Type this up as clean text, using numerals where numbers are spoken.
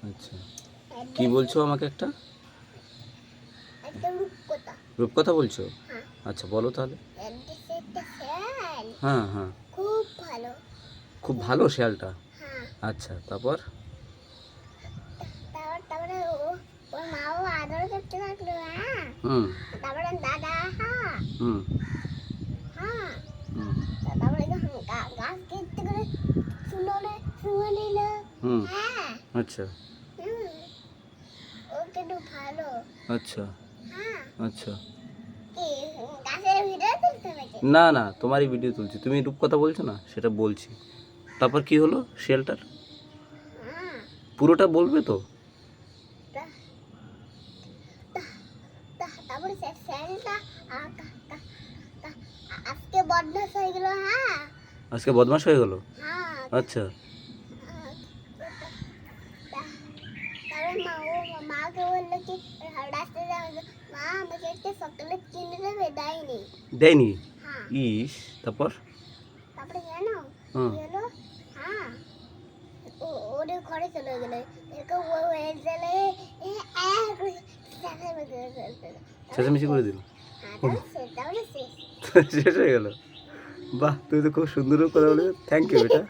আচ্ছা, কি বলছো আমাকে একটা রূপকথা বলছো? আচ্ছা বলো তাহলে। হ্যাঁ হ্যাঁ, খুব ভালো শেয়ালটা। আচ্ছা, তারপর? হুম হুম হুম হুম। আচ্ছা আচ্ছা আচ্ছা। না না, তোমারই ভিডিও তুলছি, তুমি রূপকথা বলছো না, সেটা বলছি। তারপর কি হলো শেয়ালটার? পুরোটা বলবে তো? আজকে বদমাশ হয়ে গেল? আচ্ছা দেয়নি? ইস, তারপর? হুম চেঁচামেচি করে দিল? শেষ হয়ে গেল? বাহ, তুমি তো খুব সুন্দর করে বলে। থ্যাংক ইউ বেটা।